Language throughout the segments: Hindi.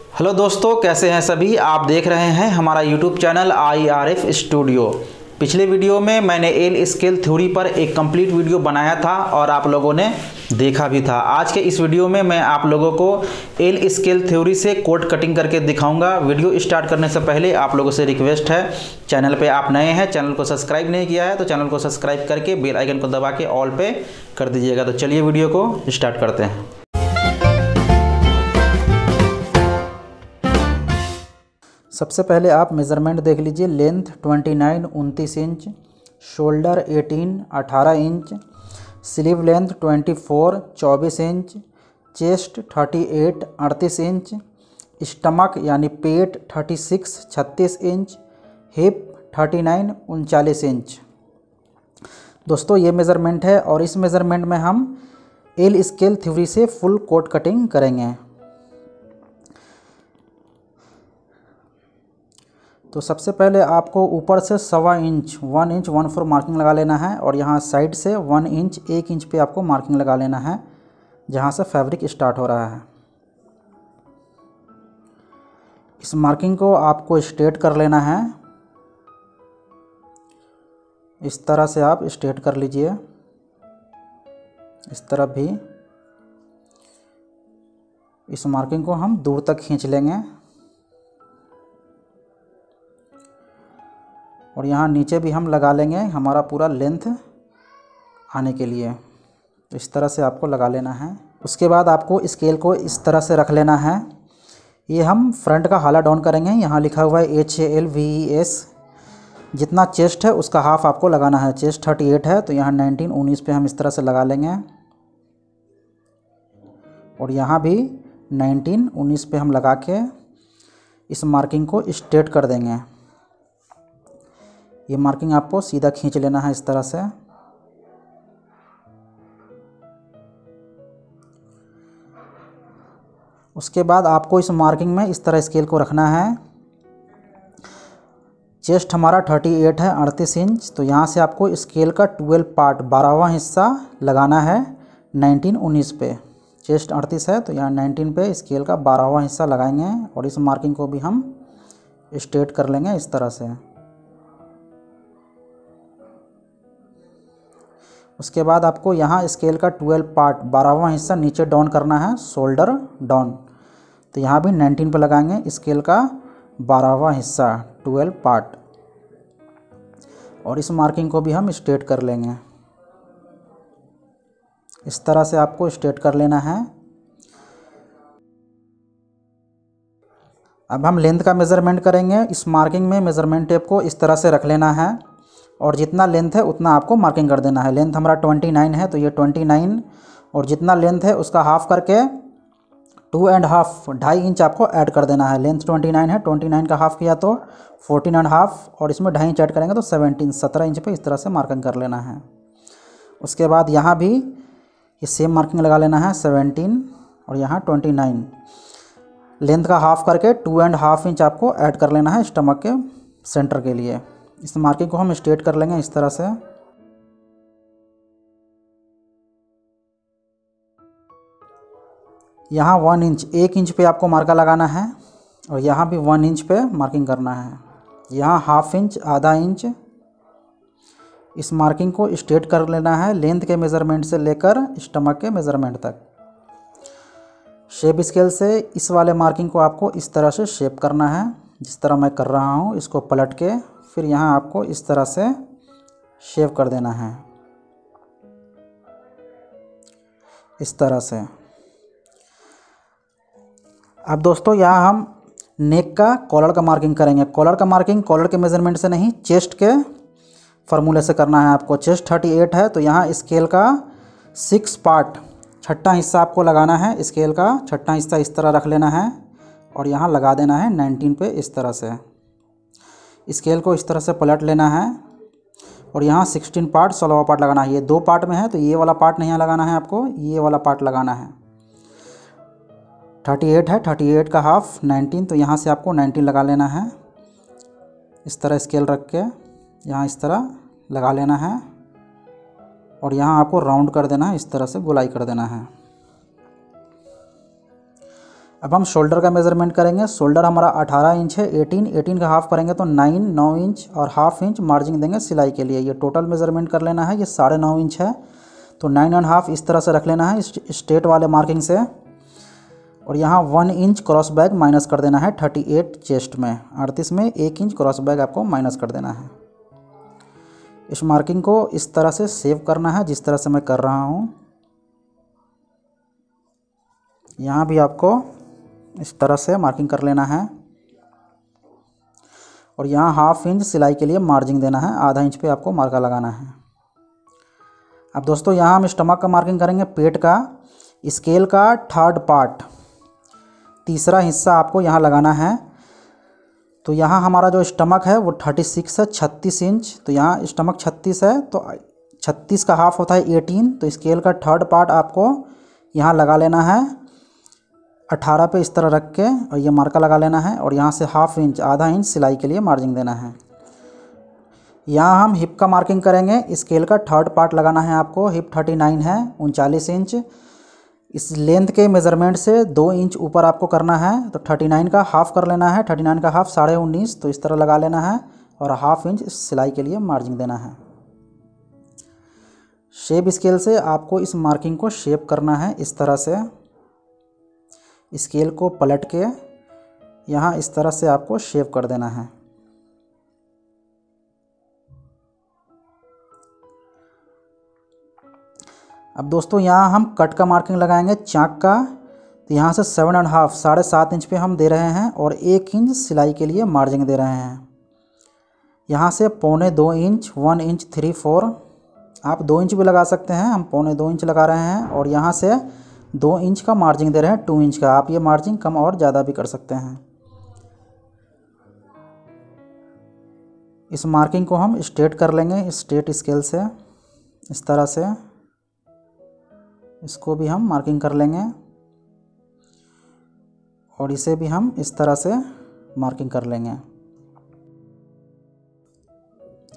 हेलो दोस्तों, कैसे हैं सभी। आप देख रहे हैं हमारा यूट्यूब चैनल IRF स्टूडियो। पिछले वीडियो में मैंने एल स्केल थ्योरी पर एक कंप्लीट वीडियो बनाया था और आप लोगों ने देखा भी था। आज के इस वीडियो में मैं आप लोगों को एल स्केल थ्योरी से कोड कटिंग करके दिखाऊंगा। वीडियो स्टार्ट करने से पहले आप लोगों से रिक्वेस्ट है, चैनल पे आप नए हैं, चैनल को सब्सक्राइब नहीं किया है तो चैनल को सब्सक्राइब करके बेल आइकन को दबा के ऑल पे कर दीजिएगा। तो चलिए वीडियो को स्टार्ट करते हैं। सबसे पहले आप मेज़रमेंट देख लीजिए। Length 29 29 inch, shoulder 18 inch, sleeve length 24 inch, chest 38 inch, stomach यानी पेट 36 इंच, हिप 39 इंच। दोस्तों ये मेज़रमेंट है और इस मेज़रमेंट में हम एल स्केल थ्योरी से फुल कोट कटिंग करेंगे। तो सबसे पहले आपको ऊपर से 1 इंच 1/4 मार्किंग लगा लेना है और यहाँ साइड से 1 इंच पे आपको मार्किंग लगा लेना है जहाँ से फैब्रिक स्टार्ट हो रहा है। इस मार्किंग को आपको स्ट्रेट कर लेना है। इस तरह से आप स्ट्रेट कर लीजिए। इस तरफ भी इस मार्किंग को हम दूर तक खींच लेंगे और यहाँ नीचे भी हम लगा लेंगे हमारा पूरा लेंथ आने के लिए। तो इस तरह से आपको लगा लेना है। उसके बाद आपको स्केल को इस तरह से रख लेना है। ये हम फ्रंट का हाला डाउन करेंगे। यहाँ लिखा हुआ है HALVES। जितना चेस्ट है उसका हाफ आपको लगाना है। चेस्ट 38 है तो यहाँ 19 पे हम इस तरह से लगा लेंगे और यहाँ भी 19 पे हम लगा के इस मार्किंग को स्ट्रेट कर देंगे। ये मार्किंग आपको सीधा खींच लेना है इस तरह से। उसके बाद आपको इस मार्किंग में इस तरह स्केल को रखना है। चेस्ट हमारा 38 है 38 इंच, तो यहाँ से आपको स्केल का 12 पार्ट 12वां हिस्सा लगाना है 19 पे। चेस्ट 38 है तो यहाँ 19 पे स्केल का 12वां हिस्सा लगाएंगे और इस मार्किंग को भी हम स्ट्रेट कर लेंगे इस तरह से। उसके बाद आपको यहाँ स्केल का 12 पार्ट 12वां हिस्सा नीचे डाउन करना है, शोल्डर डाउन। तो यहाँ भी 19 पे लगाएंगे स्केल का 12वां हिस्सा 12 पार्ट और इस मार्किंग को भी हम स्ट्रेट कर लेंगे। इस तरह से आपको स्ट्रेट कर लेना है। अब हम लेंथ का मेज़रमेंट करेंगे। इस मार्किंग में मेज़रमेंट टेप को इस तरह से रख लेना है और जितना लेंथ है उतना आपको मार्किंग कर देना है। लेंथ हमारा 29 है तो ये 29 और जितना लेंथ है उसका हाफ करके 2.5 इंच आपको ऐड कर देना है। लेंथ 29 है, 29 का हाफ किया तो 14.5 और इसमें 2.5 इंच ऐड करेंगे तो 17 इंच पे इस तरह से मार्किंग कर लेना है। उसके बाद यहाँ भी ये सेम मार्किंग लगा लेना है 17 और यहाँ 29। लेंथ का हाफ करके 2.5 इंच आपको ऐड कर लेना है स्टमक के सेंटर के लिए। इस मार्किंग को हम स्ट्रेट कर लेंगे इस तरह से। यहाँ 1 इंच पे आपको मार्का लगाना है और यहाँ भी 1 इंच पे मार्किंग करना है। यहाँ ½ इंच, आधा इंच। इस मार्किंग को स्ट्रेट कर लेना है लेंथ के मेज़रमेंट से लेकर स्टमक के मेज़रमेंट तक। शेप स्केल से इस वाले मार्किंग को आपको इस तरह से शेप करना है जिस तरह मैं कर रहा हूँ। इसको पलट के फिर यहाँ आपको इस तरह से शेप कर देना है इस तरह से। अब दोस्तों यहाँ हम नेक का कॉलर का मार्किंग करेंगे। कॉलर का मार्किंग कॉलर के मेज़रमेंट से नहीं, चेस्ट के फार्मूले से करना है आपको। चेस्ट 38 है तो यहाँ स्केल का 6 पार्ट 6ठा हिस्सा आपको लगाना है। स्केल का 6ठा हिस्सा इस तरह रख लेना है और यहाँ लगा देना है 19 पे इस तरह से। स्केल को इस तरह से पलट लेना है और यहाँ 16 पार्ट 16वां पार्ट लगाना है। ये 2 पार्ट में है तो ये वाला पार्ट नहीं लगाना है आपको, ये वाला पार्ट लगाना है। 38 है, 38 का हाफ 19, तो यहाँ से आपको 19 लगा लेना है। इस तरह स्केल रख के यहाँ इस तरह लगा लेना है और यहाँ आपको राउंड कर देना है, इस तरह से गोलाई कर देना है। अब हम शोल्डर का मेज़रमेंट करेंगे। शोल्डर हमारा 18 इंच है, 18 का हाफ़ करेंगे तो 9 इंच और हाफ़ इंच मार्जिन देंगे सिलाई के लिए। ये टोटल मेज़रमेंट कर लेना है। ये 9.5 इंच है तो 9.5 इस तरह से रख लेना है स्ट्रेट वाले मार्किंग से। और यहाँ 1 इंच क्रॉस बैग माइनस कर देना है 38 चेस्ट में। 38 में 1 इंच क्रॉस बैग आपको माइनस कर देना है। इस मार्किंग को इस तरह से सेव करना है जिस तरह से मैं कर रहा हूँ। यहाँ भी आपको इस तरह से मार्किंग कर लेना है। और यहाँ हाफ़ इंच सिलाई के लिए मार्जिन देना है, आधा इंच पे आपको मार्का लगाना है। अब दोस्तों यहाँ हम स्टमक का मार्किंग करेंगे, पेट का। स्केल का 3rd पार्ट, तीसरा हिस्सा आपको यहाँ लगाना है। तो यहाँ हमारा जो स्टमक है वो 36 है, 36 इंच। तो यहाँ स्टमक 36 है तो 36 का हाफ़ होता है 18। तो स्केल का 3rd पार्ट आपको यहाँ लगा लेना है 18 पे इस तरह रख के, और ये मार्का लगा लेना है। और यहाँ से हाफ़ इंच, आधा इंच सिलाई के लिए मार्जिन देना है। यहाँ हम हिप का मार्किंग करेंगे। स्केल का 3rd पार्ट लगाना है आपको। हिप 39 है, 39 इंच। इस लेंथ के मेज़रमेंट से 2 इंच ऊपर आपको करना है। तो 39 का हाफ़ कर लेना है, 39 का हाफ़ 19.5। तो इस तरह लगा लेना है और हाफ़ इंच सिलाई के लिए मार्जिन देना है। शेप स्केल से आपको इस मार्किंग को शेप करना है इस तरह से। स्केल को पलट के यहाँ इस तरह से आपको शेप कर देना है। अब दोस्तों यहाँ हम कट का मार्किंग लगाएंगे चाक का। तो यहाँ से 7.5, 7.5 इंच पे हम दे रहे हैं और 1 इंच सिलाई के लिए मार्जिन दे रहे हैं। यहाँ से 2.25 इंच, 1 इंच 3/4, आप 2 इंच भी लगा सकते हैं, हम 2.25 इंच लगा रहे हैं। और यहाँ से 2 इंच का मार्जिन दे रहे हैं, 2 इंच का। आप ये मार्जिन कम और ज़्यादा भी कर सकते हैं। इस मार्किंग को हम स्ट्रेट कर लेंगे स्ट्रेट स्केल से इस तरह से। इसको भी हम मार्किंग कर लेंगे और इसे भी हम इस तरह से मार्किंग कर लेंगे।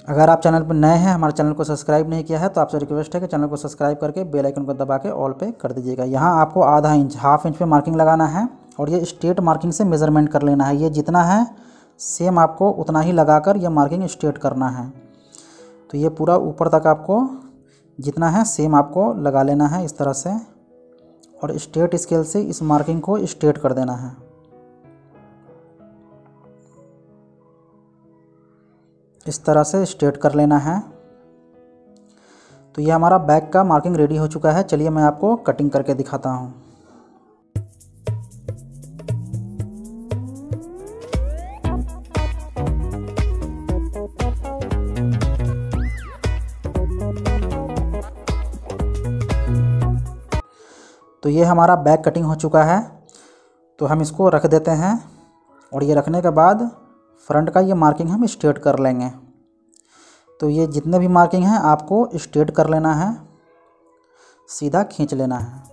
अगर आप चैनल पर नए हैं, हमारे चैनल को सब्सक्राइब नहीं किया है, तो आपसे रिक्वेस्ट है कि चैनल को सब्सक्राइब करके बेल आइकन को दबा के ऑल पे कर दीजिएगा। यहाँ आपको आधा इंच, हाफ़ इंच पे मार्किंग लगाना है और ये स्ट्रेट मार्किंग से मेज़रमेंट कर लेना है। ये जितना है सेम आपको उतना ही लगाकर ये मार्किंग स्ट्रेट करना है। तो ये पूरा ऊपर तक आपको जितना है सेम आपको लगा लेना है इस तरह से, और स्ट्रेट स्केल से इस मार्किंग को स्ट्रेट कर देना है। इस तरह से स्ट्रेट कर लेना है। तो ये हमारा बैक का मार्किंग रेडी हो चुका है। चलिए मैं आपको कटिंग करके दिखाता हूँ। तो ये हमारा बैक कटिंग हो चुका है। तो हम इसको रख देते हैं और ये रखने के बाद फ्रंट का ये मार्किंग हम स्ट्रेट कर लेंगे। तो ये जितने भी मार्किंग हैं आपको स्ट्रेट कर लेना है, सीधा खींच लेना है।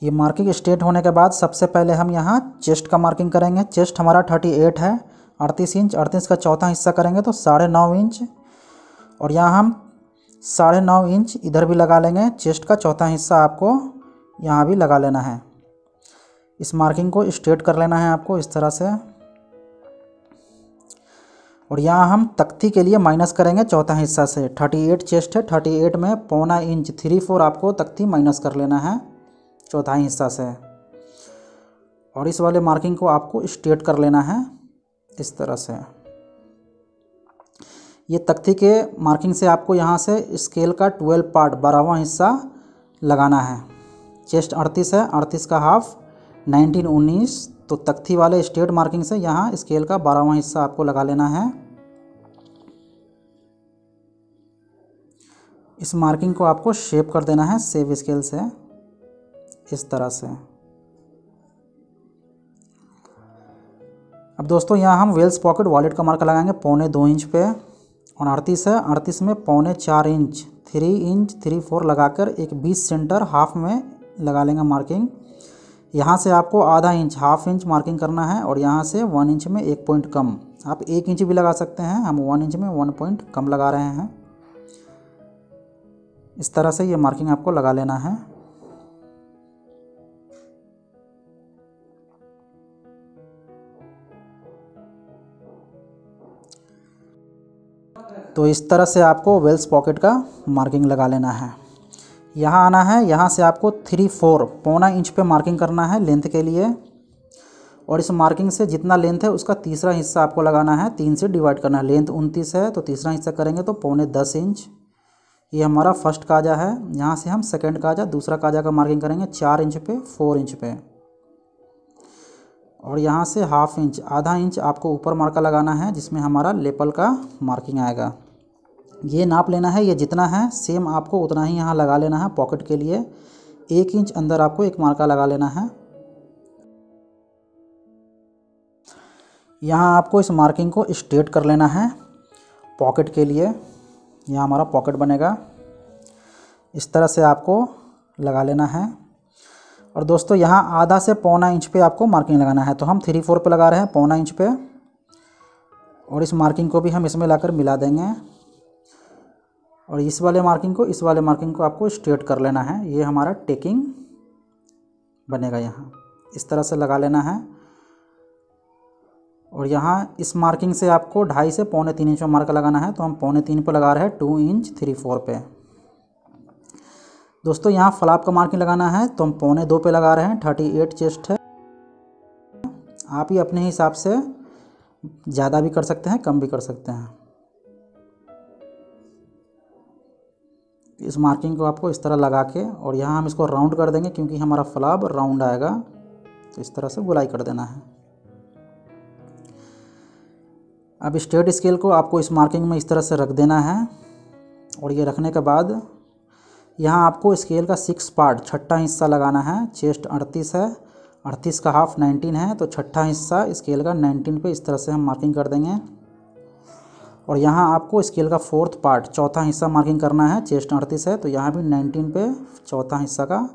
ये मार्किंग स्ट्रेट होने के बाद सबसे पहले हम यहाँ चेस्ट का मार्किंग करेंगे। चेस्ट हमारा 38 है, 38 इंच। 38 का चौथा हिस्सा करेंगे तो 9.5 इंच। और यहाँ हम 9.5 इंच इधर भी लगा लेंगे। चेस्ट का चौथा हिस्सा आपको यहाँ भी लगा लेना है। इस मार्किंग को स्ट्रेट कर लेना है आपको इस तरह से। और यहाँ हम तख्ती के लिए माइनस करेंगे चौथा हिस्सा से। 38 चेस्ट है, 38 में 0.25 इंच 3/4 आपको तख्ती माइनस कर लेना है चौथाई हिस्सा से। और इस वाले मार्किंग को आपको स्ट्रेट कर लेना है इस तरह से। ये तख्ती के मार्किंग से आपको यहाँ से स्केल का 12 पार्ट 12वां हिस्सा लगाना है। चेस्ट 38 है, 38 का हाफ 19 तो तख्ती वाले स्ट्रेट मार्किंग से यहाँ स्केल का 12वां हिस्सा आपको लगा लेना है। इस मार्किंग को आपको शेप कर देना है सेव स्केल से इस तरह से। अब दोस्तों यहाँ हम वेल्स पॉकेट वॉलेट का मार्का लगाएंगे 2.25 इंच पे। और 38 है, 38 में 4.25 इंच 3 इंच 3/4 लगाकर एक 20 सेंटर हाफ में लगा लेंगे मार्किंग। यहाँ से आपको आधा इंच, हाफ इंच मार्किंग करना है और यहाँ से 1 इंच में 1 पॉइंट कम। आप 1 इंच भी लगा सकते हैं, हम 1 इंच में 1 पॉइंट कम लगा रहे हैं। इस तरह से ये मार्किंग आपको लगा लेना है। तो इस तरह से आपको वेल्स पॉकेट का मार्किंग लगा लेना है। यहाँ आना है, यहाँ से आपको 3/4 पौना इंच पे मार्किंग करना है लेंथ के लिए, और इस मार्किंग से जितना लेंथ है उसका तीसरा हिस्सा आपको लगाना है, 3 से डिवाइड करना है। लेंथ 29 है तो तीसरा हिस्सा करेंगे तो 9.25 इंच। ये हमारा फर्स्ट काजा है। यहाँ से हम सेकंड काजा, दूसरा काजा का मार्किंग करेंगे 4 इंच पे, 4 इंच पे, और यहाँ से हाफ इंच, आधा इंच आपको ऊपर मार्का लगाना है जिसमें हमारा लेपल का मार्किंग आएगा। ये नाप लेना है, ये जितना है सेम आपको उतना ही यहाँ लगा लेना है पॉकेट के लिए। 1 इंच अंदर आपको एक मार्का लगा लेना है। यहाँ आपको इस मार्किंग को स्ट्रेट कर लेना है पॉकेट के लिए। यहाँ हमारा पॉकेट बनेगा, इस तरह से आपको लगा लेना है। और दोस्तों यहाँ आधा से पौना इंच पे आपको मार्किंग लगाना है, तो हम 3/4 पे लगा रहे हैं, पौना इंच पे, और इस मार्किंग को भी हम इसमें लाकर मिला देंगे। और इस वाले मार्किंग को, इस वाले मार्किंग को आपको स्ट्रेट कर लेना है। ये हमारा टेकिंग बनेगा। यहाँ इस तरह से लगा लेना है। और यहाँ इस मार्किंग से आपको 2.5 से 2.25 इंच में मार्का लगाना है, तो हम 2.25 पे लगा रहे हैं, 2 इंच 3/4 पे। दोस्तों यहाँ फ्लैप का मार्किंग लगाना है तो हम 2.25 पे लगा रहे हैं, 38 चेस्ट है। आप ही अपने हिसाब से ज़्यादा भी कर सकते हैं, कम भी कर सकते हैं। इस मार्किंग को आपको इस तरह लगा के, और यहाँ हम इसको राउंड कर देंगे क्योंकि हमारा फ्लैप राउंड आएगा, तो इस तरह से गोलाई कर देना है। अब स्ट्रेट स्केल को आपको इस मार्किंग में इस तरह से रख देना है। और ये रखने के बाद यहाँ आपको स्केल का 6 पार्ट, छठा हिस्सा लगाना है। चेस्ट 38 है, 38 का हाफ 19 है, तो छठा हिस्सा स्केल का 19 पे इस तरह से हम मार्किंग कर देंगे। और यहाँ आपको स्केल का 4th पार्ट, चौथा हिस्सा मार्किंग करना है। चेस्ट 38 है तो यहाँ भी 19 पे चौथा हिस्सा का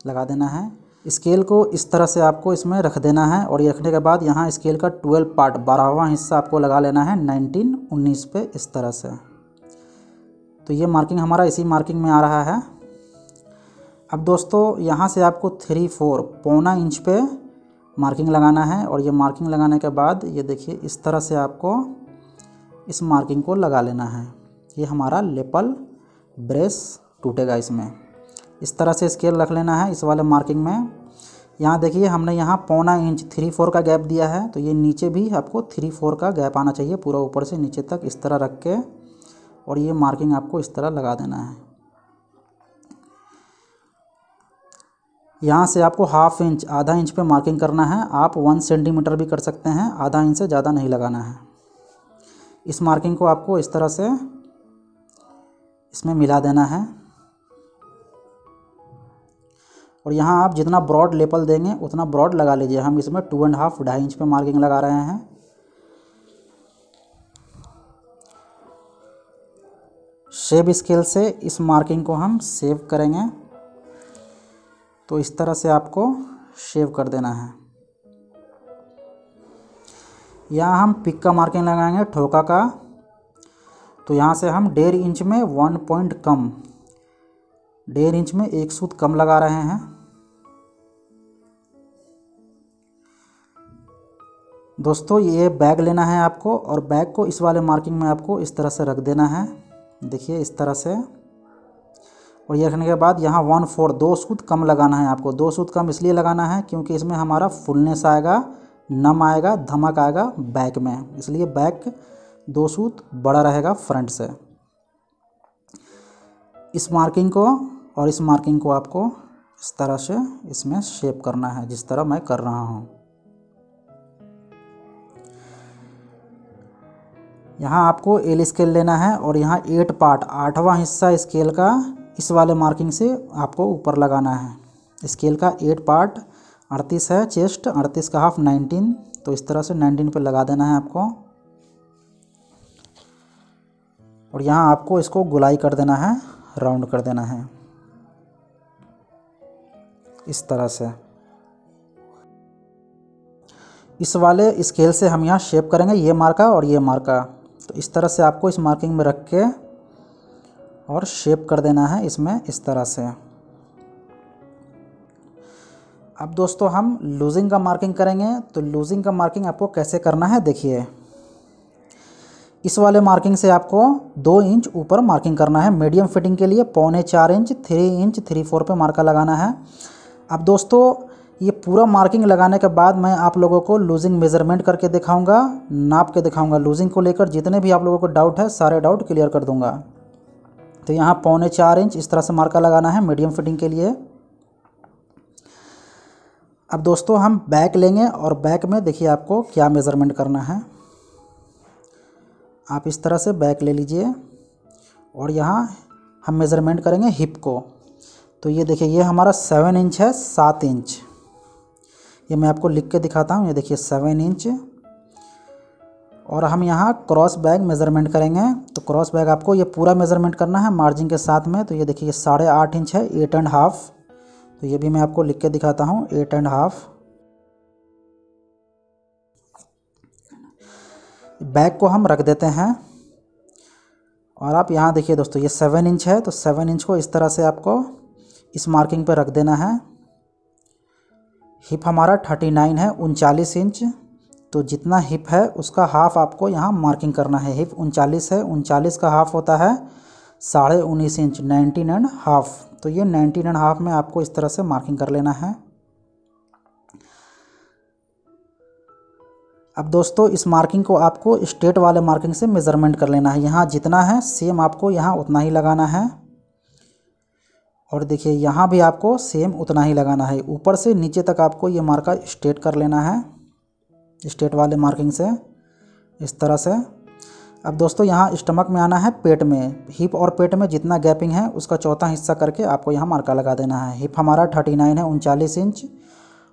लगा देना है। स्केल को इस तरह से आपको इसमें रख देना है। और ये रखने के बाद यहाँ स्केल का 12 पार्ट, 12वां हिस्सा आपको लगा लेना है 19 पे इस तरह से। तो ये मार्किंग हमारा इसी मार्किंग में आ रहा है। अब दोस्तों यहाँ से आपको 3/4 पौना इंच पे मार्किंग लगाना है। और ये मार्किंग लगाने के बाद ये देखिए इस तरह से आपको इस मार्किंग को लगा लेना है। ये हमारा लेपल ब्रेस टूटेगा इसमें। इस तरह से स्केल रख लेना है इस वाले मार्किंग में। यहाँ देखिए हमने यहाँ पौना इंच 3/4 का गैप दिया है, तो ये नीचे भी आपको 3/4 का गैप आना चाहिए, पूरा ऊपर से नीचे तक इस तरह रख के। और ये मार्किंग आपको इस तरह लगा देना है। यहाँ से आपको हाफ इंच, आधा इंच पे मार्किंग करना है। आप 1 सेंटीमीटर भी कर सकते हैं, आधा इंच से ज़्यादा नहीं लगाना है। इस मार्किंग को आपको इस तरह से इसमें मिला देना है। और यहाँ आप जितना ब्रॉड लेपल देंगे उतना ब्रॉड लगा लीजिए। हम इसमें 2.5, 2.5 इंच पे मार्किंग लगा रहे हैं। शेप स्केल से इस मार्किंग को हम सेव करेंगे, तो इस तरह से आपको शेव कर देना है। यहाँ हम पिक का मार्किंग लगाएंगे, ठोका का। तो यहाँ से हम 1.5 इंच में 1 पॉइंट कम, 1.5 इंच में 1 सूत कम लगा रहे हैं। दोस्तों ये बैग लेना है आपको, और बैग को इस वाले मार्किंग में आपको इस तरह से रख देना है। देखिए इस तरह से। और ये रखने के बाद यहाँ 1/4, 2 सूत कम लगाना है आपको। 2 सूत कम इसलिए लगाना है क्योंकि इसमें हमारा फुलनेस आएगा, नम आएगा, धमक आएगा बैक में, इसलिए बैक 2 सूत बड़ा रहेगा फ्रंट से। इस मार्किंग को और इस मार्किंग को आपको इस तरह से इसमें शेप करना है, जिस तरह मैं कर रहा हूँ। यहाँ आपको एल स्केल लेना है, और यहाँ 8 पार्ट, 8वां हिस्सा स्केल का इस वाले मार्किंग से आपको ऊपर लगाना है। स्केल का 8 पार्ट 38 है, चेस्ट 38 का हाफ 19, तो इस तरह से 19 पे लगा देना है आपको। और यहाँ आपको इसको गुलाई कर देना है, राउंड कर देना है। इस तरह से। इस वाले स्केल से हम यहाँ शेप करेंगे ये मार्का और ये मार्का। तो इस तरह से आपको इस मार्किंग में रख के और शेप कर देना है इसमें इस तरह से। अब दोस्तों हम लूजिंग का मार्किंग करेंगे। तो लूजिंग का मार्किंग आपको कैसे करना है देखिए। इस वाले मार्किंग से आपको 2 इंच ऊपर मार्किंग करना है। मीडियम फिटिंग के लिए 3.25 इंच 3 इंच 3/4 पे मार्का लगाना है। अब दोस्तों ये पूरा मार्किंग लगाने के बाद मैं आप लोगों को लूजिंग मेज़रमेंट करके दिखाऊंगा, नाप के दिखाऊंगा। लूजिंग को लेकर जितने भी आप लोगों को डाउट है सारे डाउट क्लियर कर दूंगा। तो यहाँ 3.25 इंच इस तरह से मार्का लगाना है मीडियम फिटिंग के लिए। अब दोस्तों हम बैक लेंगे और बैक में देखिए आपको क्या मेज़रमेंट करना है। आप इस तरह से बैक ले लीजिए और यहाँ हम मेज़रमेंट करेंगे हिप को। तो ये देखिए ये हमारा 7 इंच है 7 इंच। ये मैं आपको लिख के दिखाता हूँ। ये देखिए 7 इंच। और हम यहाँ क्रॉस बैग मेज़रमेंट करेंगे। तो क्रॉस बैग आपको ये पूरा मेज़रमेंट करना है मार्जिन के साथ में। तो ये देखिए 8.5 इंच है 8.5। तो ये भी मैं आपको लिख के दिखाता हूँ 8.5। बैग को हम रख देते हैं और आप यहाँ देखिए दोस्तों ये 7 इंच है। तो 7 इंच को इस तरह से आपको इस मार्किंग पे रख देना है। हिप हमारा 39 है 39 इंच। तो जितना हिप है उसका हाफ आपको यहाँ मार्किंग करना है। हिप 39 है, 39 का हाफ होता है 19.5 इंच 19.5। तो ये 19.5 में आपको इस तरह से मार्किंग कर लेना है। अब दोस्तों इस मार्किंग को आपको स्ट्रेट वाले मार्किंग से मेज़रमेंट कर लेना है। यहाँ जितना है सेम आपको यहाँ उतना ही लगाना है। और देखिए यहाँ भी आपको सेम उतना ही लगाना है। ऊपर से नीचे तक आपको ये मार्का स्ट्रेट कर लेना है स्ट्रेट वाले मार्किंग से इस तरह से। अब दोस्तों यहाँ स्टमक में आना है पेट में। हिप और पेट में जितना गैपिंग है उसका चौथा हिस्सा करके आपको यहाँ मार्का लगा देना है। हिप हमारा 39 है 39 इंच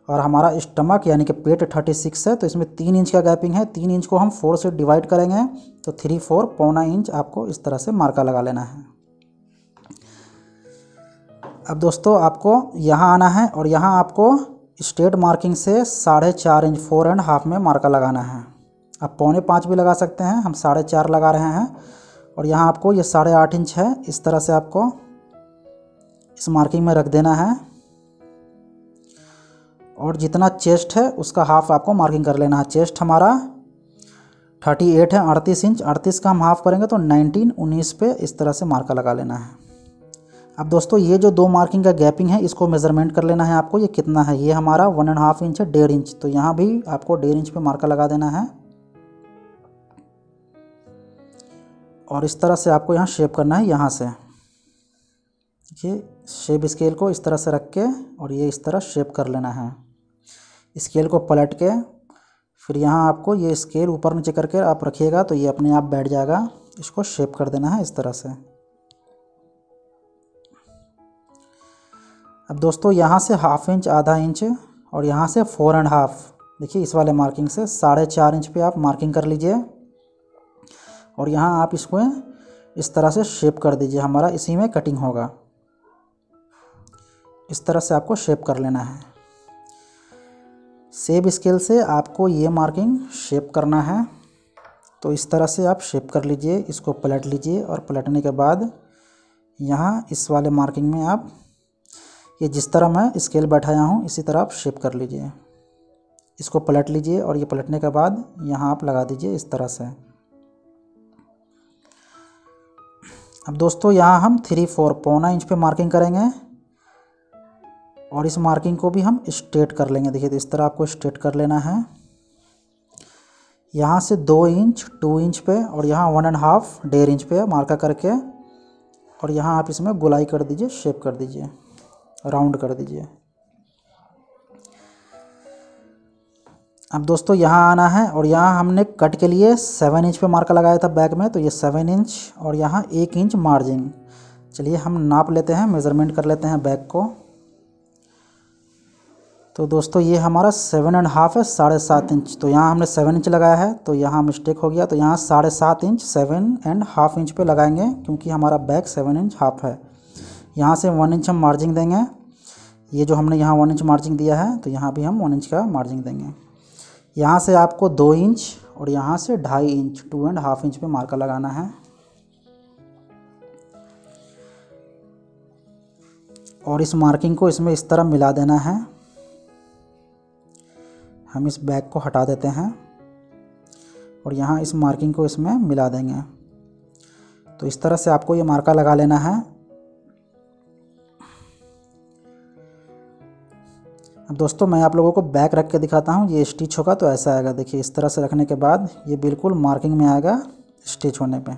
और हमारा स्टमक यानी कि पेट 36 है। तो इसमें 3 इंच का गैपिंग है। 3 इंच को हम 4 से डिवाइड करेंगे तो 3/4 पौना इंच आपको इस तरह से मार्का लगा लेना है। अब दोस्तों आपको यहाँ आना है और यहाँ आपको स्ट्रेट मार्किंग से 4.5 इंच 4.5 में मार्का लगाना है। आप 4.25 भी लगा सकते हैं, हम 4.5 लगा रहे हैं। और यहाँ आपको ये 8.5 इंच है। इस तरह से आपको इस मार्किंग में रख देना है और जितना चेस्ट है उसका हाफ आपको मार्किंग कर लेना है। चेस्ट हमारा 38 है 38 इंच। 38 का हम हाफ करेंगे तो 19 पे इस तरह से मार्का लगा लेना है। अब दोस्तों ये जो 2 मार्किंग का गैपिंग है इसको मेज़रमेंट कर लेना है आपको। ये कितना है, ये हमारा 1.5 इंच है 1.5 इंच। तो यहाँ भी आपको 1.5 इंच पे मार्का लगा देना है और इस तरह से आपको यहाँ शेप करना है। यहाँ से ये शेप स्केल को इस तरह से रख के और ये इस तरह शेप कर लेना है। स्केल को पलट के फिर यहाँ आपको ये स्केल ऊपर नीचे करके आप रखिएगा तो ये अपने आप बैठ जाएगा। इसको शेप कर देना है इस तरह से। अब दोस्तों यहाँ से 1/2 इंच आधा इंच और यहाँ से 4.5 देखिए इस वाले मार्किंग से 4.5 इंच पे आप मार्किंग कर लीजिए और यहाँ आप इसको इस तरह से शेप कर दीजिए। हमारा इसी में कटिंग होगा। इस तरह से आपको शेप कर लेना है। शेप स्केल से आपको ये मार्किंग शेप करना है। तो इस तरह से आप शेप कर लीजिए। इसको पलट लीजिए और पलटने के बाद यहाँ इस वाले मार्किंग में आप ये जिस तरह मैं स्केल बैठाया हूँ इसी तरह आप शेप कर लीजिए। इसको पलट लीजिए और ये पलटने के बाद यहाँ आप लगा दीजिए इस तरह से। अब दोस्तों यहाँ हम 3/4 पौना इंच पे मार्किंग करेंगे और इस मार्किंग को भी हम स्ट्रेट कर लेंगे। देखिए तो इस तरह आपको स्ट्रेट कर लेना है। यहाँ से 2 इंच 2 इंच पे और यहाँ 1.5 1.5 इंच पे मार्का करके और यहाँ आप इसमें गोलाई कर दीजिए, शेप कर दीजिए, राउंड कर दीजिए। अब दोस्तों यहाँ आना है और यहाँ हमने कट के लिए 7 इंच पे मार्का लगाया था बैक में। तो ये 7 इंच और यहाँ 1 इंच मार्जिन। चलिए हम नाप लेते हैं, मेज़रमेंट कर लेते हैं बैक को। तो दोस्तों ये हमारा 7.5 है 7.5 इंच। तो यहाँ हमने 7 इंच लगाया है तो यहाँ मिस्टेक हो गया। तो यहाँ 7.5 इंच 7.5 इंच पे लगाएंगे क्योंकि हमारा बैक 7 इंच हाफ है। यहाँ से 1 इंच हम मार्जिन देंगे। ये जो हमने यहाँ 1 इंच मार्जिंग दिया है तो यहाँ भी हम 1 इंच का मार्जिंग देंगे। यहाँ से आपको 2 इंच और यहाँ से 2.5 इंच 2.5 इंच पे मार्कर लगाना है। और इस मार्किंग को इसमें इस तरह मिला देना है। हम इस बैग को हटा देते हैं और यहाँ इस मार्किंग को इसमें मिला देंगे। तो इस तरह से आपको ये मार्का लगा लेना है। अब दोस्तों मैं आप लोगों को बैक रख के दिखाता हूँ। ये स्टिच होगा तो ऐसा आएगा, देखिए इस तरह से रखने के बाद ये बिल्कुल मार्किंग में आएगा स्टिच होने पे।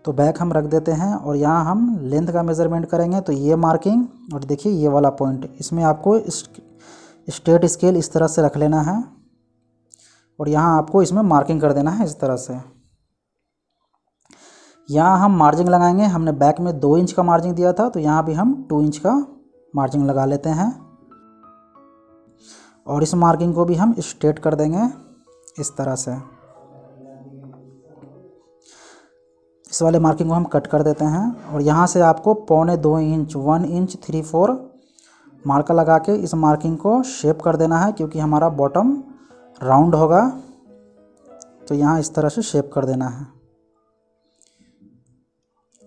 तो बैक हम रख देते हैं और यहाँ हम लेंथ का मेज़रमेंट करेंगे। तो ये मार्किंग और देखिए ये वाला पॉइंट, इसमें आपको स्ट्रेट स्केल इस तरह से रख लेना है और यहाँ आपको इसमें मार्किंग कर देना है इस तरह से। यहाँ हम मार्जिंग लगाएंगे। हमने बैक में 2 इंच का मार्जिंग दिया था तो यहाँ भी हम 2 इंच का मार्जिंग लगा लेते हैं और इस मार्किंग को भी हम स्ट्रेट कर देंगे इस तरह से। इस वाले मार्किंग को हम कट कर देते हैं और यहाँ से आपको 1.25 इंच 1 इंच 3/4 मार्कर लगा के इस मार्किंग को शेप कर देना है, क्योंकि हमारा बॉटम राउंड होगा। तो यहाँ इस तरह से शेप कर देना है।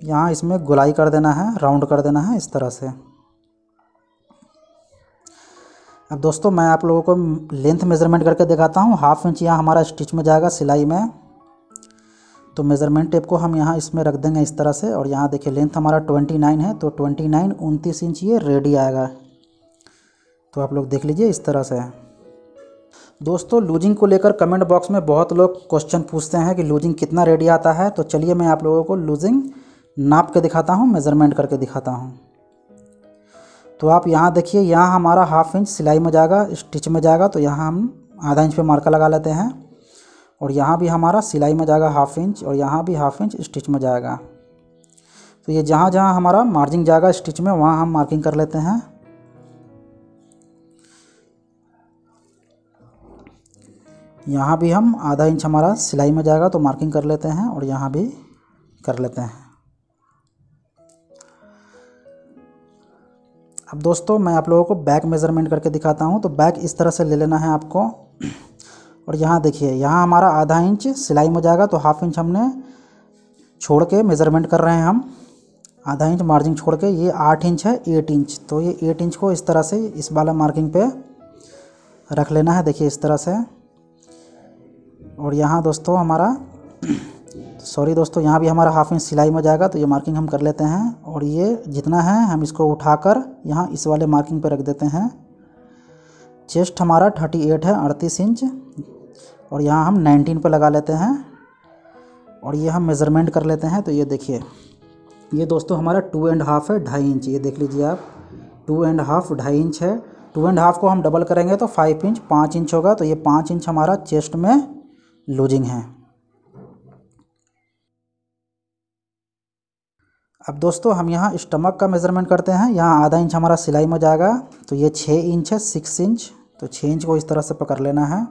यहाँ इसमें गोलाई कर देना है, राउंड कर देना है इस तरह से। अब दोस्तों मैं आप लोगों को लेंथ मेज़रमेंट करके दिखाता हूँ। 1/2 इंच यहाँ हमारा स्टिच में जाएगा सिलाई में। तो मेज़रमेंट टेप को हम यहाँ इसमें रख देंगे इस तरह से। और यहाँ देखिए लेंथ हमारा 29 है तो 29 इंच ये रेडी आएगा। तो आप लोग देख लीजिए इस तरह से। दोस्तों लूजिंग को लेकर कमेंट बॉक्स में बहुत लोग क्वेश्चन पूछते हैं कि लूजिंग कितना रेडी आता है। तो चलिए मैं आप लोगों को लूजिंग नाप के दिखाता हूँ, मेज़रमेंट करके दिखाता हूँ। तो आप यहाँ देखिए, यहाँ हमारा 1/2 इंच सिलाई में जाएगा, स्टिच में जाएगा। तो यहाँ हम आधा इंच पे मार्कर लगा लेते हैं और यहाँ भी हमारा सिलाई में जाएगा 1/2 इंच और यहाँ भी 1/2 इंच स्टिच में जाएगा। तो ये जहाँ जहाँ हमारा मार्जिंग जाएगा स्टिच में वहाँ हम मार्किंग कर लेते हैं। यहाँ भी हम आधा इंच हमारा सिलाई में जाएगा तो मार्किंग कर लेते हैं और यहाँ भी कर लेते हैं। अब दोस्तों मैं आप लोगों को बैक मेज़रमेंट करके दिखाता हूँ। तो बैक इस तरह से ले लेना है आपको। और यहाँ देखिए, यहाँ हमारा आधा इंच सिलाई में जाएगा तो 1/2 इंच हमने छोड़ के मेज़रमेंट कर रहे हैं हम। आधा इंच मार्जिंग छोड़ के ये 8 इंच है 8 इंच। तो ये 8 इंच को इस तरह से इस वाला मार्किंग पे रख लेना है, देखिए इस तरह से। और यहाँ दोस्तों हमारा सॉरी दोस्तों, यहाँ भी हमारा 1/2 इंच सिलाई में जाएगा तो ये मार्किंग हम कर लेते हैं। और ये जितना है हम इसको उठाकर यहाँ इस वाले मार्किंग पे रख देते हैं। चेस्ट हमारा 38 है 38 इंच और यहाँ हम 19 पे लगा लेते हैं और ये हम मेज़रमेंट कर लेते हैं। तो ये देखिए, ये दोस्तों हमारा 2.5 है 2.5 इंच। ये देख लीजिए आप, 2.5 2.5 इंच है। 2.5 को हम डबल करेंगे तो 5 इंच 5 इंच होगा। तो ये 5 इंच हमारा चेस्ट में लूजिंग है। अब दोस्तों हम यहाँ स्टमक का मेज़रमेंट करते हैं। यहाँ आधा इंच हमारा सिलाई में जाएगा तो ये 6 इंच है 6 इंच। तो 6 इंच को इस तरह से पकड़ लेना है।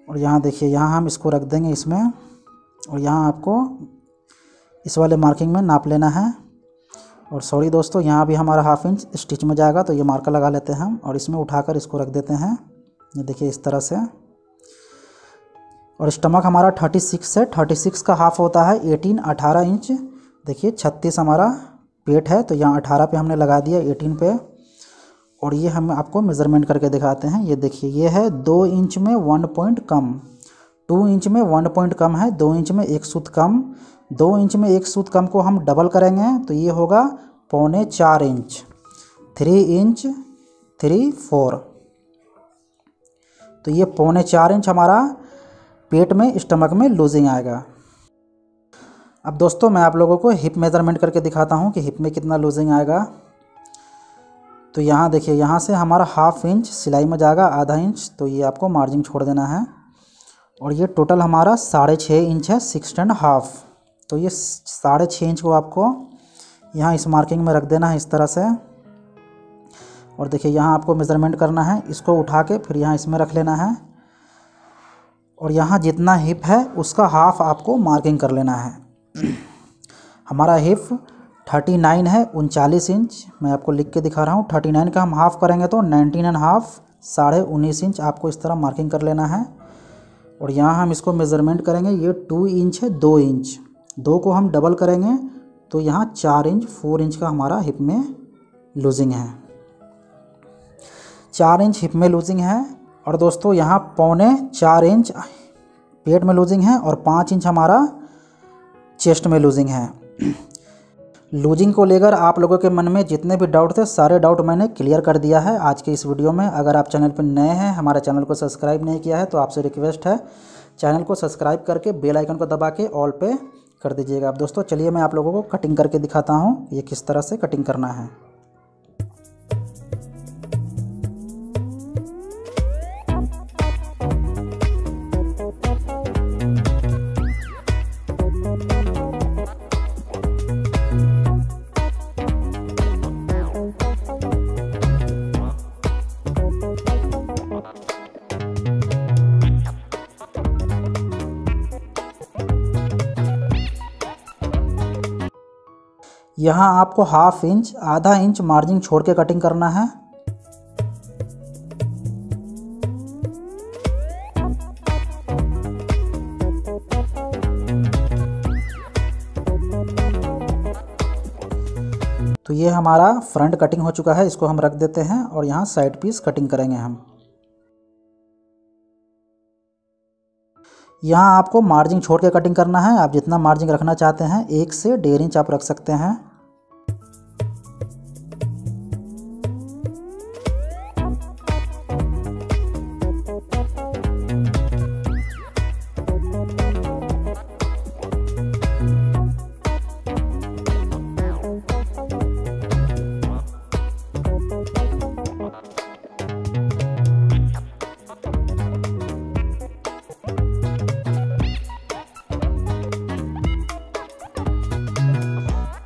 और यहाँ देखिए, यहाँ हम इसको रख देंगे इसमें और यहाँ आपको इस वाले मार्किंग में नाप लेना है। और सॉरी दोस्तों, यहाँ भी हमारा 1/2 इंच स्टिच में जाएगा तो ये मार्कर लगा लेते हैं हम और इसमें उठाकर इसको रख देते हैं। ये देखिए इस तरह से। और स्टमक हमारा 36 है, 36 का हाफ होता है 18 इंच। देखिए 36 हमारा पेट है तो यहाँ 18 पे हमने लगा दिया 18 पे। और ये हम आपको मेज़रमेंट करके दिखाते हैं। ये देखिए, ये है 2 इंच में 1 पॉइंट कम, 2 इंच में 1 पॉइंट कम है, 2 इंच में 1 सूत कम। 2 इंच में 1 सूत कम को हम डबल करेंगे तो ये होगा 3.25 इंच, 3 इंच 3/4। तो ये 3.25 इंच हमारा पेट में स्टमक में लूजिंग आएगा। अब दोस्तों मैं आप लोगों को हिप मेज़रमेंट करके दिखाता हूँ कि हिप में कितना लूजिंग आएगा। तो यहाँ देखिए, यहाँ से हमारा 1/2 इंच सिलाई में जाएगा आधा इंच। तो ये आपको मार्जिंग छोड़ देना है। और ये टोटल हमारा 6.5 इंच है 6.5। तो ये 6.5 इंच को आपको यहाँ इस मार्किंग में रख देना है इस तरह से। और देखिए यहाँ आपको मेज़रमेंट करना है, इसको उठा के फिर यहाँ इसमें रख लेना है। और यहाँ जितना हिप है उसका हाफ आपको मार्किंग कर लेना है। हमारा हिप 39 है 39 इंच, मैं आपको लिख के दिखा रहा हूँ। 39 का हम हाफ़ करेंगे तो 19.5 19.5 इंच आपको इस तरह मार्किंग कर लेना है। और यहाँ हम इसको मेज़रमेंट करेंगे, ये 2 इंच है 2 इंच, 2 को हम डबल करेंगे तो यहाँ 4 इंच 4 इंच का हमारा हिप में लूजिंग है, 4 इंच हिप में लूजिंग है। और दोस्तों यहाँ 3.25 इंच पेट में लूजिंग है और 5 इंच हमारा चेस्ट में लूजिंग है। लूजिंग को लेकर आप लोगों के मन में जितने भी डाउट थे सारे डाउट मैंने क्लियर कर दिया है आज के इस वीडियो में। अगर आप चैनल पर नए हैं, हमारे चैनल को सब्सक्राइब नहीं किया है तो आपसे रिक्वेस्ट है चैनल को सब्सक्राइब करके बेल आइकन को दबा के ऑल पे कर दीजिएगा। अब दोस्तों चलिए मैं आप लोगों को कटिंग करके दिखाता हूँ ये किस तरह से कटिंग करना है। यहाँ आपको ½ इंच आधा इंच मार्जिन छोड़ के कटिंग करना है। तो ये हमारा फ्रंट कटिंग हो चुका है, इसको हम रख देते हैं और यहाँ साइड पीस कटिंग करेंगे हम। यहाँ आपको मार्जिन छोड़ के कटिंग करना है, आप जितना मार्जिन रखना चाहते हैं 1 से 1.5 इंच आप रख सकते हैं।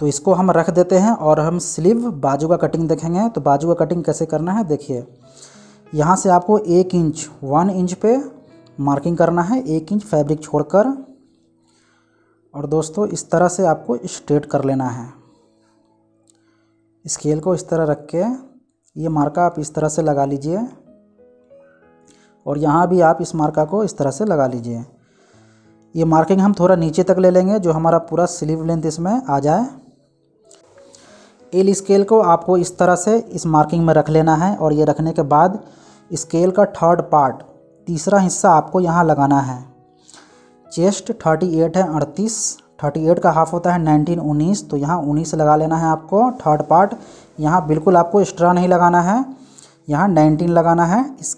तो इसको हम रख देते हैं और हम स्लीव बाजू का कटिंग देखेंगे। तो बाजू का कटिंग कैसे करना है देखिए, यहाँ से आपको 1 इंच 1 इंच पे मार्किंग करना है, 1 इंच फैब्रिक छोड़कर। और दोस्तों इस तरह से आपको स्ट्रेट कर लेना है, स्केल को इस तरह रख के ये मार्का आप इस तरह से लगा लीजिए और यहाँ भी आप इस मार्का को इस तरह से लगा लीजिए। ये मार्किंग हम थोड़ा नीचे तक ले लेंगे जो हमारा पूरा स्लीव लेंथ इसमें आ जाए। एल स्केल को आपको इस तरह से इस मार्किंग में रख लेना है और ये रखने के बाद स्केल का 3rd पार्ट तीसरा हिस्सा आपको यहाँ लगाना है। चेस्ट 38 है 38, 38 का हाफ होता है 19 19, तो यहाँ 19 लगा लेना है आपको 3rd पार्ट। यहाँ बिल्कुल आपको एक्स्ट्रा नहीं लगाना है, यहाँ 19 लगाना है, इस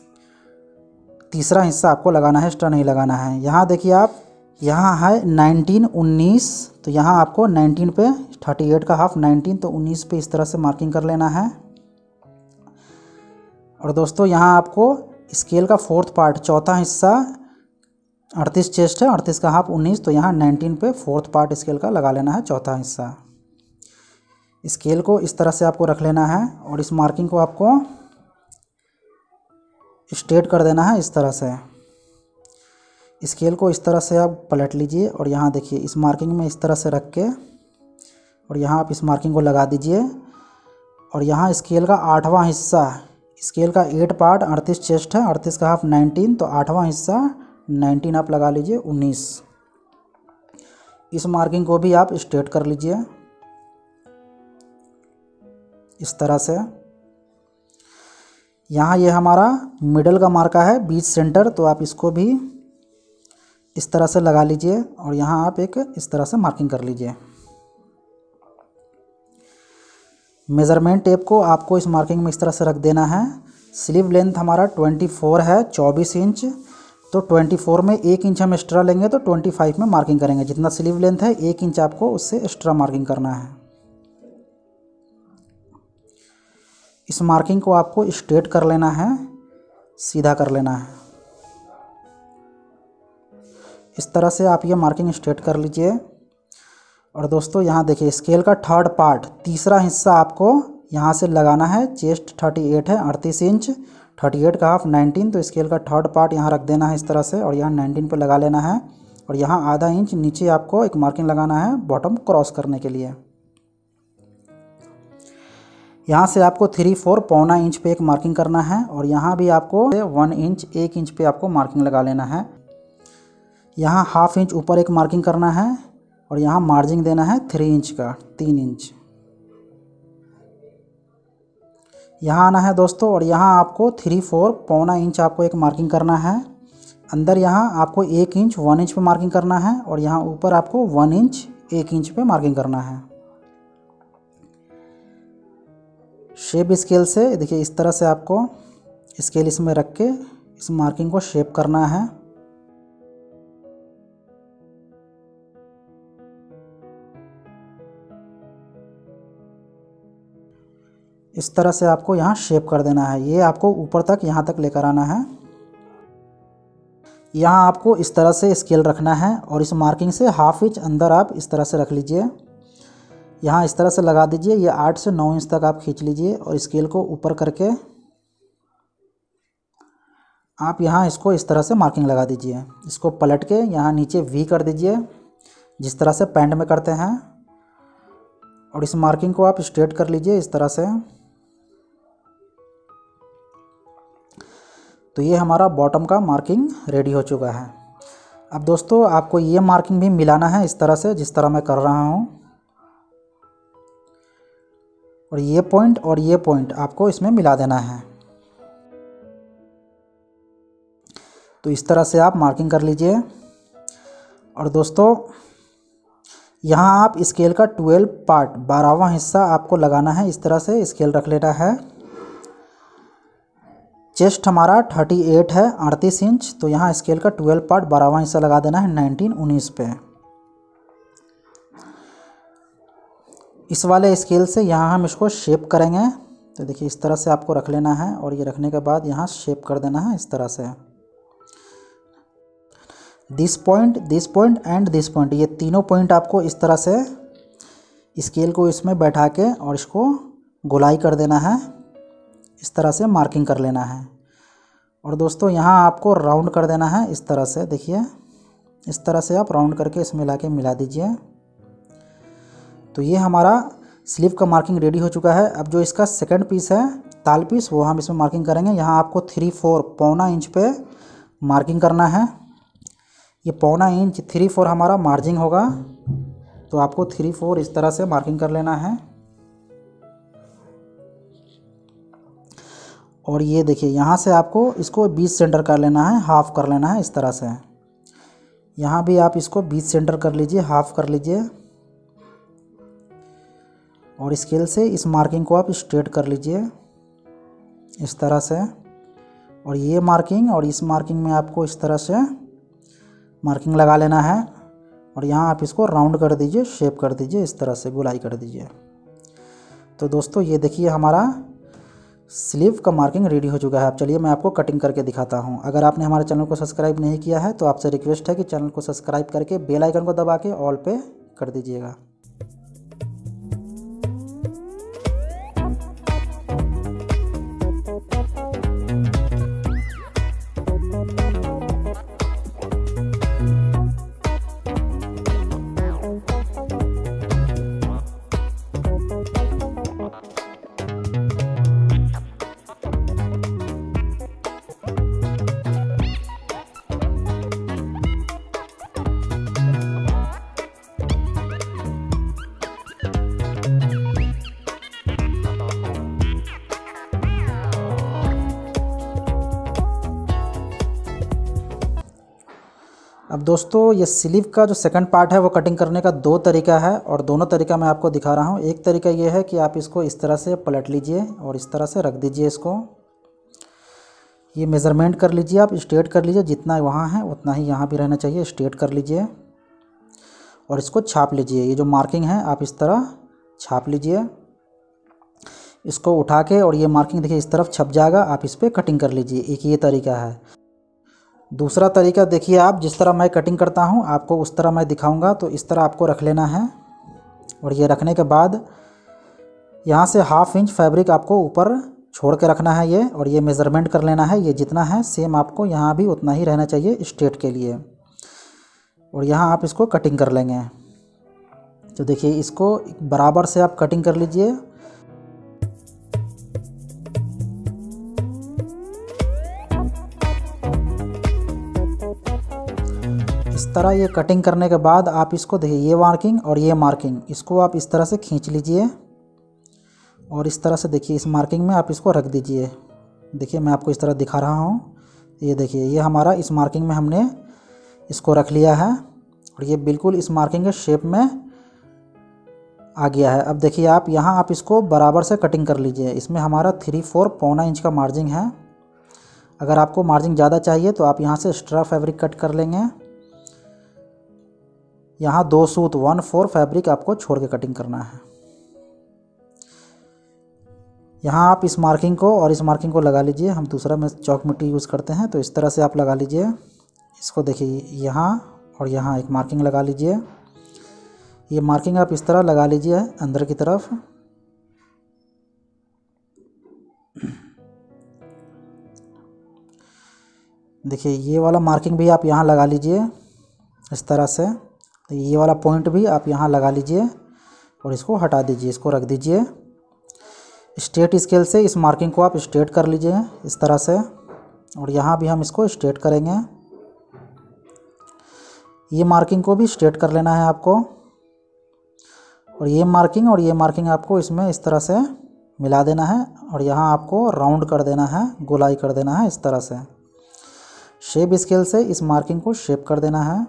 तीसरा हिस्सा आपको लगाना है, एक्स्ट्रा नहीं लगाना है। यहाँ देखिए आप यहाँ है 19 19, तो यहाँ आपको 19 पे 38 का हाफ 19 तो 19 पे इस तरह से मार्किंग कर लेना है। और दोस्तों यहाँ आपको स्केल का 4th पार्ट चौथा हिस्सा 38 चेस्ट है, 38 का हाफ 19, तो यहाँ 19 पे 4th पार्ट स्केल का लगा लेना है चौथा हिस्सा। स्केल को इस तरह से आपको रख लेना है और इस मार्किंग को आपको स्ट्रेट कर देना है इस तरह से। स्केल को इस तरह से आप पलट लीजिए और यहाँ देखिए इस मार्किंग में इस तरह से रख के और यहाँ आप इस मार्किंग को लगा दीजिए। और यहाँ स्केल का 8वां हिस्सा, स्केल का 8 पार्ट 38 चेस्ट है, 38 का हाफ 19, तो 8वां हिस्सा 19 आप लगा लीजिए 19। इस मार्किंग को भी आप स्ट्रेट कर लीजिए इस तरह से। यहाँ ये हमारा मिडल का मार्का है बीच सेंटर, तो आप इसको भी इस तरह से लगा लीजिए और यहाँ आप एक इस तरह से मार्किंग कर लीजिए। मेज़रमेंट टेप को आपको इस मार्किंग में इस तरह से रख देना है। स्लीव लेंथ हमारा 24 है 24 इंच, तो 24 में 1 इंच हम एक्स्ट्रा लेंगे तो 25 में मार्किंग करेंगे। जितना स्लीव लेंथ है 1 इंच आपको उससे एक्स्ट्रा मार्किंग करना है। इस मार्किंग को आपको स्ट्रेट कर लेना है, सीधा कर लेना है। इस तरह से आप ये मार्किंग स्ट्रेट कर लीजिए। और दोस्तों यहाँ देखिए स्केल का 3rd पार्ट तीसरा हिस्सा आपको यहाँ से लगाना है। चेस्ट 38 है 38 इंच, 38 का हाफ 19, तो स्केल का 3rd पार्ट यहाँ रख देना है इस तरह से और यहाँ 19 पे लगा लेना है। और यहाँ आधा इंच नीचे आपको एक मार्किंग लगाना है बॉटम क्रॉस करने के लिए। यहाँ से आपको 3/4 पौना इंच पे एक मार्किंग करना है और यहाँ भी आपको 1 इंच 1 इंच पे आपको मार्किंग लगा लेना है। यहाँ 1/2 इंच ऊपर एक मार्किंग करना है और यहाँ मार्जिन देना है 3 इंच का, 3 इंच यहाँ आना है दोस्तों। और यहाँ आपको 3/4 पौना इंच आपको एक मार्किंग करना है। अंदर यहाँ आपको 1 इंच 1 इंच पे मार्किंग करना है और यहाँ ऊपर आपको 1 इंच 1 इंच पे मार्किंग करना है। शेप स्केल से देखिए इस तरह से आपको स्केल इसमें रख के इस मार्किंग को शेप करना है। इस तरह से आपको यहाँ शेप कर देना है। ये आपको ऊपर तक यहाँ तक लेकर आना है। यहाँ आपको इस तरह से स्केल रखना है और इस मार्किंग से 1/2 इंच अंदर आप इस तरह से रख लीजिए। यहाँ इस तरह से लगा दीजिए। ये 8 से 9 इंच तक आप खींच लीजिए और स्केल को ऊपर करके आप यहाँ इसको इस तरह से मार्किंग लगा दीजिए। इसको पलट के यहाँ नीचे वी कर दीजिए जिस तरह से पैंट में करते हैं और इस मार्किंग को आप स्ट्रेट कर लीजिए इस तरह से। तो ये हमारा बॉटम का मार्किंग रेडी हो चुका है। अब दोस्तों आपको ये मार्किंग भी मिलाना है इस तरह से जिस तरह मैं कर रहा हूँ और ये पॉइंट आपको इसमें मिला देना है। तो इस तरह से आप मार्किंग कर लीजिए। और दोस्तों यहाँ आप स्केल का 12 पार्ट 12वां हिस्सा आपको लगाना है। इस तरह से स्केल रख लेना है। चेस्ट हमारा 38 है 38 इंच, तो यहाँ स्केल का 12 पार्ट 12वां हिस्सा लगा देना है 19 पे। इस वाले स्केल से यहाँ हम इसको शेप करेंगे। तो देखिए इस तरह से आपको रख लेना है और ये रखने के बाद यहाँ शेप कर देना है इस तरह से। This point and this point, ये तीनों पॉइंट आपको इस तरह से स्केल को इसमें बैठा के और इसको गोलाई कर देना है। इस तरह से मार्किंग कर लेना है। और दोस्तों यहाँ आपको राउंड कर देना है इस तरह से। देखिए इस तरह से आप राउंड करके इसमें लाके मिला दीजिए। तो ये हमारा स्लीव का मार्किंग रेडी हो चुका है। अब जो इसका सेकंड पीस है ताल पीस, वो हम इसमें मार्किंग करेंगे। यहाँ आपको 3/4 पौना इंच पे मार्किंग करना है। ये पौना इंच 3/4 हमारा मार्जिन होगा, तो आपको 3/4 इस तरह से मार्किंग कर लेना है। और ये देखिए यहाँ से आपको इसको 20 सेंटर कर लेना है, हाफ कर लेना है इस तरह से। यहाँ भी आप इसको 20 सेंटर कर लीजिए, हाफ कर लीजिए और स्केल से इस मार्किंग को आप स्ट्रेट कर लीजिए इस तरह से। और ये मार्किंग और इस मार्किंग में आपको इस तरह से मार्किंग लगा लेना है और यहाँ आप इसको राउंड कर दीजिए, शेप कर दीजिए इस तरह से, गोलाई कर दीजिए। तो दोस्तों ये देखिए हमारा स्लीव का मार्किंग रेडी हो चुका है। अब चलिए मैं आपको कटिंग करके दिखाता हूँ। अगर आपने हमारे चैनल को सब्सक्राइब नहीं किया है तो आपसे रिक्वेस्ट है कि चैनल को सब्सक्राइब करके बेल आइकन को दबा के ऑल पे कर दीजिएगा। अब दोस्तों ये स्लीव का जो सेकंड पार्ट है वो कटिंग करने का 2 तरीका है और दोनों तरीका मैं आपको दिखा रहा हूँ। एक तरीका ये है कि आप इसको इस तरह से पलट लीजिए और इस तरह से रख दीजिए इसको। ये मेज़रमेंट कर लीजिए, आप स्ट्रेट कर लीजिए, जितना वहाँ है उतना ही यहाँ भी रहना चाहिए। स्ट्रेट कर लीजिए और इसको छाप लीजिए। ये जो मार्किंग है आप इस तरह छाप लीजिए। इसको उठा के और ये मार्किंग देखिए इस तरफ छप जाएगा, आप इस पर कटिंग कर लीजिए। एक ये तरीका है। दूसरा तरीका देखिए, आप जिस तरह मैं कटिंग करता हूँ आपको उस तरह मैं दिखाऊंगा। तो इस तरह आपको रख लेना है और ये रखने के बाद यहाँ से 1/2 इंच फैब्रिक आपको ऊपर छोड़ के रखना है ये, और ये मेज़रमेंट कर लेना है। ये जितना है सेम आपको यहाँ भी उतना ही रहना चाहिए स्ट्रेट के लिए। और यहाँ आप इसको कटिंग कर लेंगे। तो देखिए इसको बराबर से आप कटिंग कर लीजिए। तरह ये कटिंग करने के बाद आप इसको देखिए, ये मार्किंग और ये मार्किंग, इसको आप इस तरह से खींच लीजिए और इस तरह से देखिए इस मार्किंग में आप इसको रख दीजिए। देखिए मैं आपको इस तरह दिखा रहा हूँ। ये देखिए ये हमारा इस मार्किंग में हमने इसको रख लिया है और ये बिल्कुल इस मार्किंग के शेप में आ गया है। अब देखिए आप यहाँ आप इसको बराबर से कटिंग कर लीजिए। इसमें हमारा 3/4 पौना इंच का मार्जिन है। अगर आपको मार्जिन ज़्यादा चाहिए तो आप यहाँ से एक्स्ट्रा फैब्रिक कट कर लेंगे। यहाँ 2 सूत 1/4 फैब्रिक आपको छोड़ के कटिंग करना है। यहाँ आप इस मार्किंग को और इस मार्किंग को लगा लीजिए। हम दूसरा में चौक मिट्टी यूज़ करते हैं, तो इस तरह से आप लगा लीजिए। इसको देखिए यहाँ और यहाँ एक मार्किंग लगा लीजिए। ये मार्किंग आप इस तरह लगा लीजिए अंदर की तरफ। देखिए ये वाला मार्किंग भी आप यहाँ लगा लीजिए इस तरह से। तो ये वाला पॉइंट भी आप यहाँ लगा लीजिए और इसको हटा दीजिए, इसको रख दीजिए। स्ट्रेट स्केल से इस मार्किंग को आप स्ट्रेट कर लीजिए इस तरह से, और यहाँ भी हम इसको स्ट्रेट करेंगे। ये मार्किंग को भी स्ट्रेट कर लेना है आपको, और ये मार्किंग आपको इसमें इस तरह से मिला देना है और यहाँ आपको राउंड कर देना है, गोलाई कर देना है इस तरह से। शेप स्केल से इस मार्किंग को शेप कर देना है।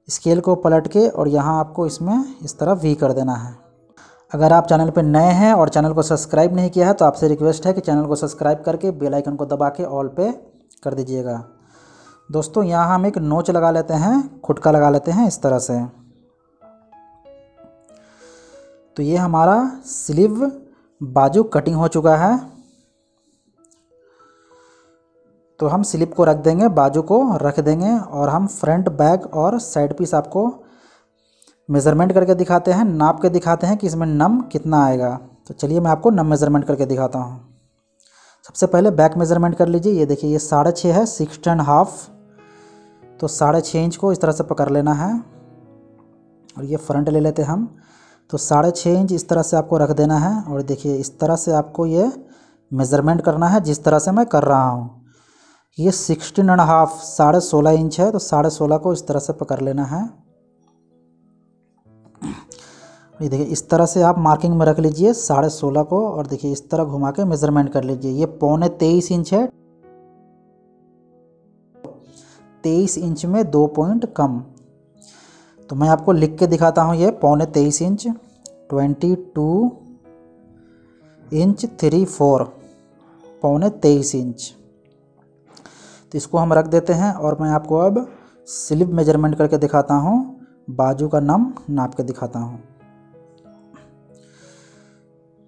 स्केल को पलट के और यहाँ आपको इसमें इस तरह वी कर देना है। अगर आप चैनल पर नए हैं और चैनल को सब्सक्राइब नहीं किया है तो आपसे रिक्वेस्ट है कि चैनल को सब्सक्राइब करके बेल आइकन को दबा के ऑल पे कर दीजिएगा। दोस्तों यहाँ हम एक नोच लगा लेते हैं, खुटका लगा लेते हैं इस तरह से। तो ये हमारा स्लीव बाजू कटिंग हो चुका है। तो हम स्लिप को रख देंगे, बाजू को रख देंगे और हम फ्रंट बैक और साइड पीस आपको मेज़रमेंट करके दिखाते हैं, नाप के दिखाते हैं कि इसमें नम कितना आएगा। तो चलिए मैं आपको नम मेज़रमेंट करके दिखाता हूँ। सबसे पहले बैक मेज़रमेंट कर लीजिए। ये देखिए ये 6.5 है, 6.5। तो 6.5 इंच को इस तरह से पकड़ लेना है और ये फ्रंट ले लेते हैं हम। तो 6.5 इंच इस तरह से आपको रख देना है और देखिए इस तरह से आपको ये मेज़रमेंट करना है जिस तरह से मैं कर रहा हूँ। ये 16.5 16.5 इंच है, तो 16.5 को इस तरह से पकड़ लेना है। ये देखिए इस तरह से आप मार्किंग में रख लीजिए 16.5 को और देखिए इस तरह घुमा के मेज़रमेंट कर लीजिए। ये 23 इंच है, 23 इंच में 2 पॉइंट कम। तो मैं आपको लिख के दिखाता हूँ। ये 23 इंच 22 इंच 3/4 23 इंच। तो इसको हम रख देते हैं और मैं आपको अब स्लीव मेजरमेंट करके दिखाता हूँ, बाजू का नम नाप के दिखाता हूँ।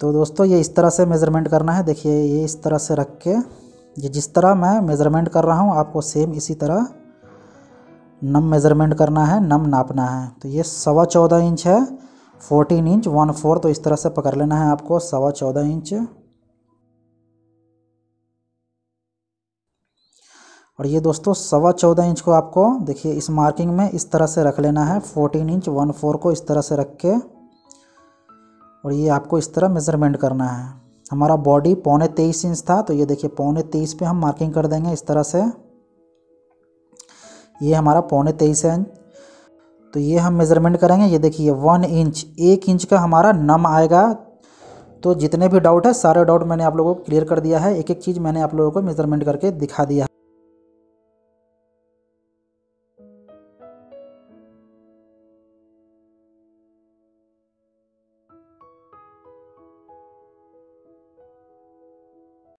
तो दोस्तों ये इस तरह से मेज़रमेंट करना है। देखिए ये इस तरह से रख के, ये जिस तरह मैं मेज़रमेंट कर रहा हूँ आपको सेम इसी तरह नम मेज़रमेंट करना है, नम नापना है। तो ये 14.25 इंच है, 14 इंच 1/4। तो इस तरह से पकड़ लेना है आपको 14.25 इंच। और ये दोस्तों 14.25 इंच को आपको देखिए इस मार्किंग में इस तरह से रख लेना है। 14 इंच 1/4 को इस तरह से रख के और ये आपको इस तरह मेज़रमेंट करना है। हमारा बॉडी 23.25 इंच था, तो ये देखिए 23.25 पे हम मार्किंग कर देंगे इस तरह से। ये हमारा 23.25 इंच। तो ये हम मेज़रमेंट करेंगे। ये देखिए 1 इंच 1 इंच का हमारा नम आएगा। तो जितने भी डाउट है सारे डाउट मैंने आप लोगों को क्लियर कर दिया है। एक एक चीज़ मैंने आप लोगों को मेज़रमेंट करके दिखा दिया है।